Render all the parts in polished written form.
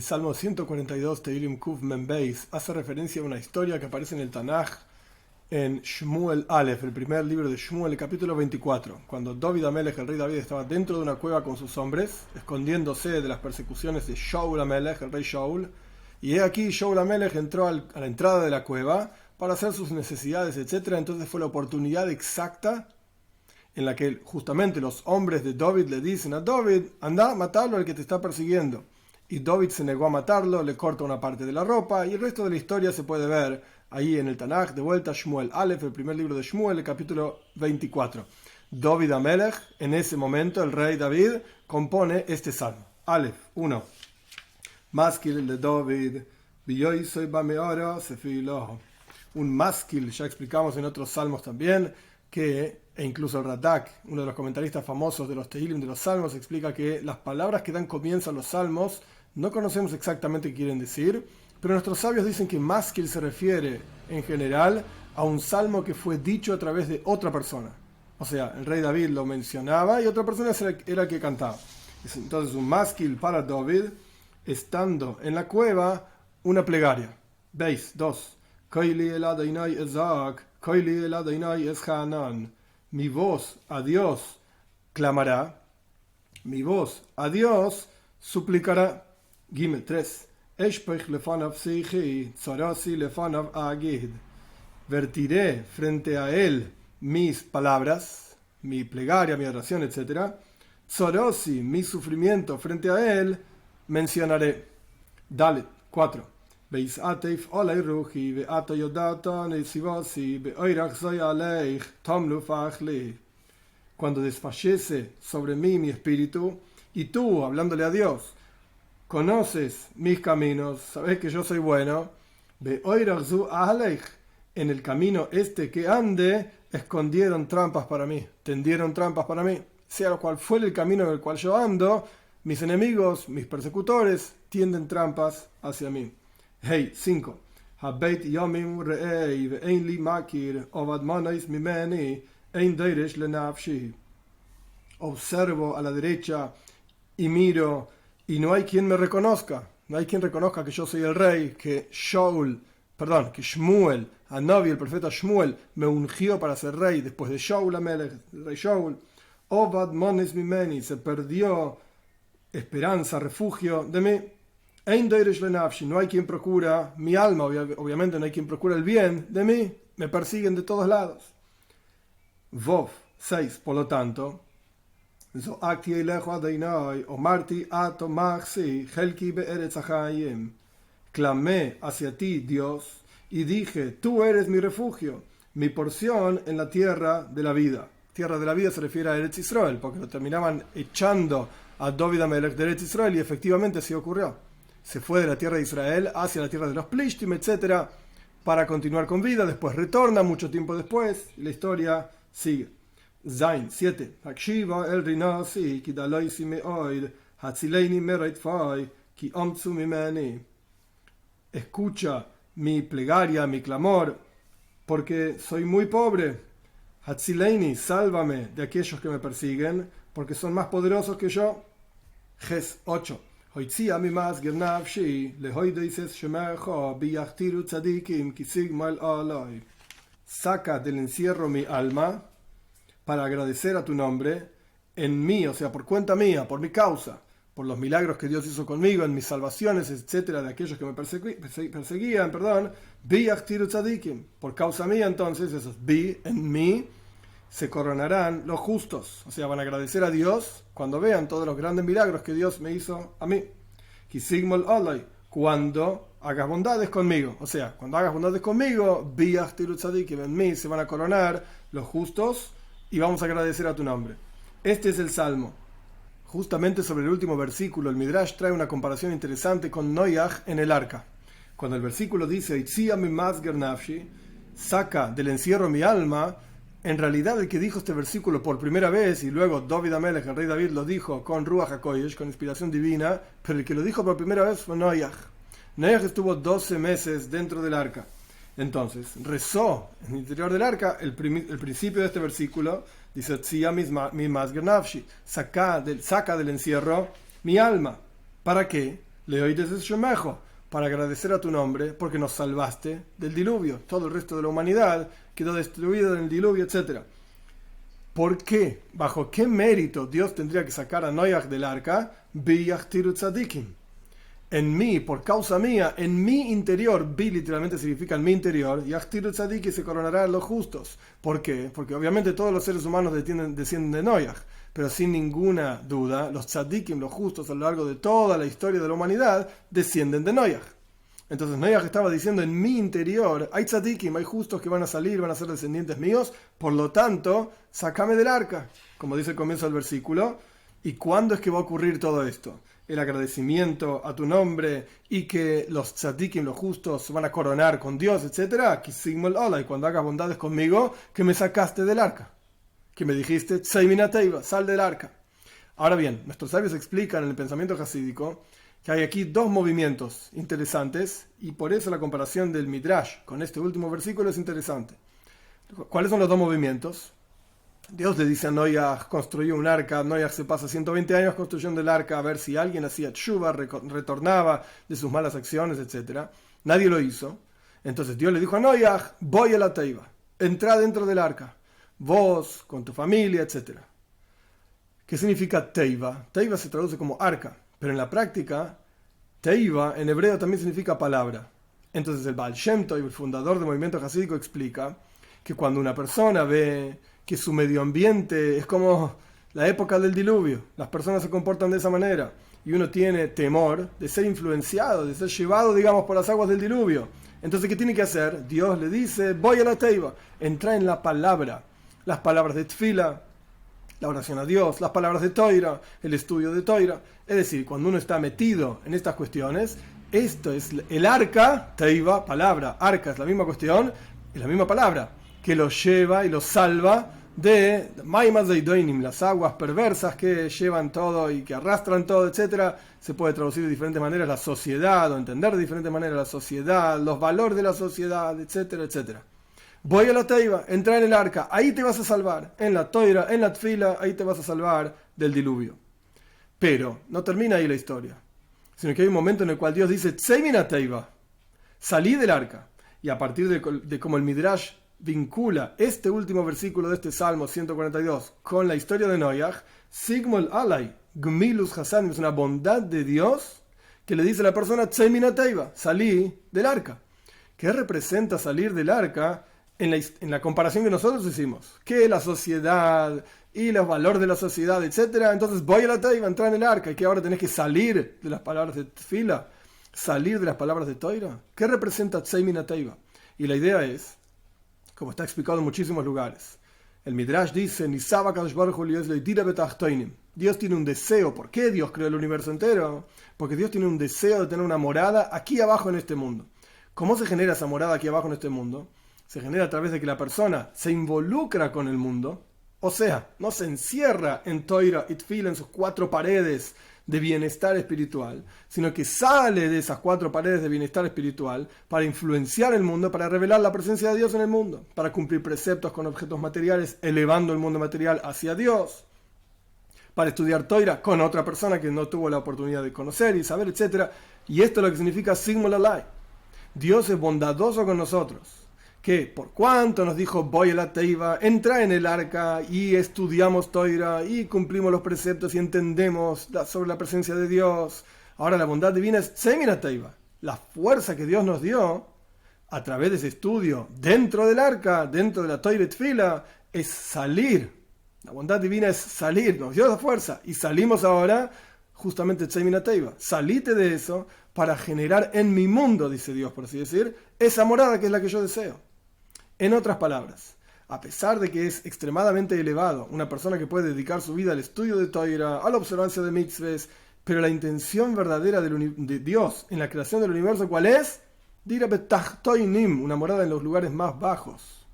El Salmo 142, Tehilim Kuf Membeis, hace referencia a una historia que aparece en el Tanaj, en Shmuel Aleph, el primer libro de Shmuel, el capítulo 24, cuando David Amelech, el rey David, estaba dentro de una cueva con sus hombres, escondiéndose de las persecuciones de Shaul Amelech, el rey Shaul, y he aquí Shaul Amelech entró a la entrada de la cueva para hacer sus necesidades, etc. Entonces fue la oportunidad exacta en la que justamente los hombres de David le dicen a David: anda, matalo al que te está persiguiendo. Y David se negó a matarlo, le corta una parte de la ropa, y el resto de la historia se puede ver ahí en el Tanaj, de vuelta Shmuel Aleph, el primer libro de Shmuel, el capítulo 24. David Amelech, en ese momento, el rey David, compone este salmo. Aleph 1. Maskil de David, biyoisoy bameara sefiloh. Un maskil, ya explicamos en otros salmos también, e incluso el Radak, uno de los comentaristas famosos de los Tehilim de los salmos, explica que las palabras que dan comienzo a los salmos no conocemos exactamente qué quieren decir, pero nuestros sabios dicen que maskil se refiere en general a un salmo que fue dicho a través de otra persona. O sea, el rey David lo mencionaba y otra persona era el que cantaba. Entonces un maskil para David, estando en la cueva, una plegaria. Veis, 2. Koili el Adonai ezak, koili el Adonai es Hanan. Mi voz a Dios clamará, mi voz a Dios suplicará. Gimel 3. Eshpech lefanav seichi, tzarasi lefanav agid. Vertiré frente a él mis palabras, mi plegaria, mi oración, etc. Tzarasi, mi sufrimiento frente a él, mencionaré. Dalet 4. Beisateif olay ruhi, veata yodata nesivasi, beoirach zoy aleich, tomlu fachli. Cuando desfallece sobre mí mi espíritu, y tú, hablándole a Dios, conoces mis caminos, sabes que yo soy bueno, beoirach zoy aleich, en el camino este que ande, escondieron trampas para mí, tendieron trampas para mí. Sea lo cual fuera el camino en el cual yo ando, mis enemigos, mis persecutores, tienden trampas hacia mí. Hey, 5. Habeit yomim re'ei ve'ein li makir ovad manais mimeni ein deiresh lenafshi. Observo a la derecha y miro y no hay quien me reconozca. No hay quien reconozca que yo soy el rey, que Shmuel, Hanavi, el profeta Shmuel, me ungió para ser rey después de Shaul Amelech, el rey Shaul. Ovad manais mimeni, se perdió esperanza, refugio de mí. No hay quien procura mi alma, obviamente no hay quien procura el bien de mí, me persiguen de todos lados. Vov 6. Por lo tanto, clamé hacia ti, Dios, y dije: tú eres mi refugio, mi porción en la tierra de la vida. Tierra de la vida se refiere a Eretz Israel, porque lo terminaban echando a David Amelech de Eretz Israel, y efectivamente así ocurrió. Se fue de la tierra de Israel hacia la tierra de los Plishtim, etc., para continuar con vida. Después retorna mucho tiempo después y la historia sigue. Zain 7. Escucha mi plegaria, mi clamor, porque soy muy pobre. Hatzileini, sálvame de aquellos que me persiguen, porque son más poderosos que yo. Ges 8. Saca del encierro mi alma para agradecer a tu nombre en mí, o sea, por cuenta mía, por mi causa, por los milagros que Dios hizo conmigo, en mis salvaciones, etcétera, de aquellos que me perseguían, por causa mía. Entonces esos en mí se coronarán los justos, o sea, van a agradecer a Dios cuando vean todos los grandes milagros que Dios me hizo a mí. Cuando hagas bondades conmigo, o sea, cuando hagas bondades conmigo, en mí se van a coronar los justos y vamos a agradecer a tu nombre. Este es el Salmo. Justamente sobre el último versículo, el Midrash trae una comparación interesante con Noach en el arca. Cuando el versículo dice: saca del encierro mi alma, en realidad el que dijo este versículo por primera vez, y luego David Amelech, el rey David, lo dijo con Ruach HaKodesh, con inspiración divina, pero el que lo dijo por primera vez fue Noach. Noach estuvo 12 meses dentro del arca. Entonces rezó en el interior del arca. El principio de este versículo dice: saca del encierro mi alma. ¿Para qué? Leoides es Shemejo, para agradecer a tu nombre, porque nos salvaste del diluvio. Todo el resto de la humanidad quedó destruido en el diluvio, etc. ¿Por qué? ¿Bajo qué mérito Dios tendría que sacar a Noach del arca? Biyachtiru tzadikim. En mí, por causa mía, en mi interior, bi literalmente significa en mi interior, yachtiru tzadiki, se coronarán los justos. ¿Por qué? Porque obviamente todos los seres humanos descienden de Noach, pero sin ninguna duda, los tzadikim, los justos, a lo largo de toda la historia de la humanidad, descienden de Noach. Entonces Noach estaba diciendo, en mi interior hay tzadikim, hay justos que van a salir, van a ser descendientes míos, por lo tanto, sácame del arca, como dice el comienzo del versículo. ¿Y cuándo es que va a ocurrir todo esto? El agradecimiento a tu nombre y que los tzadikim, los justos, van a coronar con Dios, etc. Y cuando hagas bondades conmigo, que me sacaste del arca, que me dijiste, Tzeimin Teiva, sal del arca. Ahora bien, nuestros sabios explican en el pensamiento jasídico que hay aquí dos movimientos interesantes, y por eso la comparación del Midrash con este último versículo es interesante. ¿Cuáles son los dos movimientos? Dios le dice a Noach, construyó un arca. Noach se pasa 120 años construyendo el arca a ver si alguien hacía tshuva, retornaba de sus malas acciones, etc. Nadie lo hizo. Entonces Dios le dijo a Noach, voy a la teiva, entra dentro del arca, vos, con tu familia, etc. ¿Qué significa teiva? Teiva se traduce como arca, pero en la práctica, teiva en hebreo también significa palabra. Entonces el Baal Shem Tov, el fundador del movimiento jasídico, explica que cuando una persona ve que su medio ambiente es como la época del diluvio, las personas se comportan de esa manera, y uno tiene temor de ser influenciado, de ser llevado, digamos, por las aguas del diluvio. Entonces, ¿qué tiene que hacer? Dios le dice, voy a la teiva, entra en la palabra, las palabras de tefila, la oración a Dios, las palabras de Toira, el estudio de Toira. Es decir, cuando uno está metido en estas cuestiones, esto es el arca, teiva, palabra, arca es la misma cuestión, es la misma palabra, que los lleva y los salva de Maimas de Idoinim, las aguas perversas que llevan todo y que arrastran todo, etc. Se puede traducir de diferentes maneras la sociedad, o entender de diferentes maneras la sociedad, los valores de la sociedad, etcétera, etcétera. Voy a la teiva, entra en el arca, ahí te vas a salvar, en la toira, en la tfila, ahí te vas a salvar del diluvio. Pero no termina ahí la historia, sino que hay un momento en el cual Dios dice, Tzeimin teiva, salí del arca. Y a partir de cómo el Midrash vincula este último versículo de este Salmo 142 con la historia de Noach, Sigmol Alay, Gmilus Hasan, es una bondad de Dios que le dice a la persona, Tzeimin teiva, salí del arca. ¿Qué representa salir del arca en la comparación que nosotros hicimos? Que la sociedad y los valores de la sociedad, etc. Entonces voy a la teiva, entrar en el arca, y que ahora tenés que salir de las palabras de tefila, salir de las palabras de Toira. ¿Qué representa Tzeimin teiva? Y la idea es, como está explicado en muchísimos lugares, el Midrash dice, Dios tiene un deseo. ¿Por qué Dios creó el universo entero? Porque Dios tiene un deseo de tener una morada aquí abajo en este mundo. ¿Cómo se genera esa morada aquí abajo en este mundo? Se genera a través de que la persona se involucra con el mundo, o sea, no se encierra en Toira y Tfila, en sus cuatro paredes de bienestar espiritual, sino que sale de esas cuatro paredes de bienestar espiritual para influenciar el mundo, para revelar la presencia de Dios en el mundo, para cumplir preceptos con objetos materiales, elevando el mundo material hacia Dios, para estudiar Toira con otra persona que no tuvo la oportunidad de conocer y saber, etc. Y esto es lo que significa Sigmol Alay. Dios es bondadoso con nosotros, que por cuanto nos dijo, voy a la teiva, entra en el arca y estudiamos Toira y cumplimos los preceptos y entendemos sobre la presencia de Dios. Ahora la bondad divina es Tzeimin teiva, la fuerza que Dios nos dio a través de ese estudio dentro del arca, dentro de la Toira y Tfila, es salir. La bondad divina es salir, nos dio la fuerza y salimos ahora justamente Tzeimin teiva. Salite de eso para generar en mi mundo, dice Dios, por así decir, esa morada que es la que yo deseo. En otras palabras, a pesar de que es extremadamente elevado una persona que puede dedicar su vida al estudio de Toira, a la observancia de mitzvahs, pero la intención verdadera de Dios en la creación del universo, ¿cuál es? Dira betachtoinim, una morada en los lugares más bajos.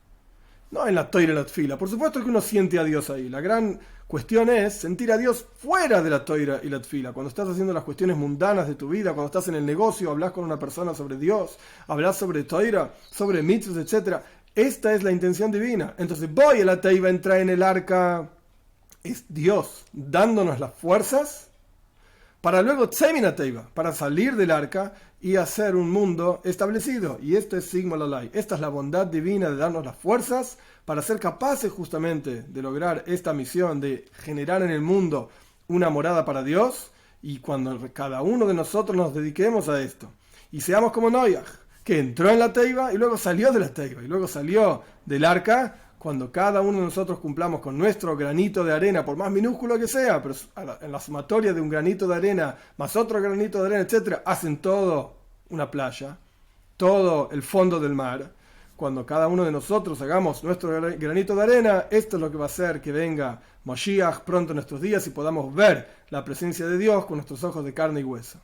No en la Toira y la tfila. Por supuesto que uno siente a Dios ahí. La gran cuestión es sentir a Dios fuera de la Toira y la tfila. Cuando estás haciendo las cuestiones mundanas de tu vida, cuando estás en el negocio, hablas con una persona sobre Dios, hablas sobre Toira, sobre mitzvahs, etc. Esta es la intención divina. Entonces voy a la teiva, entra en el arca. Es Dios dándonos las fuerzas para luego Tseminateiva, para salir del arca y hacer un mundo establecido. Y esto es Sigma Lalai. Esta es la bondad divina de darnos las fuerzas para ser capaces justamente de lograr esta misión de generar en el mundo una morada para Dios. Y cuando cada uno de nosotros nos dediquemos a esto y seamos como Noach, que entró en la teiva y luego salió de la teiva y luego salió del arca, cuando cada uno de nosotros cumplamos con nuestro granito de arena, por más minúsculo que sea, pero en la sumatoria de un granito de arena más otro granito de arena, etcétera, hacen todo una playa, todo el fondo del mar. Cuando cada uno de nosotros hagamos nuestro granito de arena, esto es lo que va a hacer que venga Moshiach pronto en nuestros días y podamos ver la presencia de Dios con nuestros ojos de carne y hueso.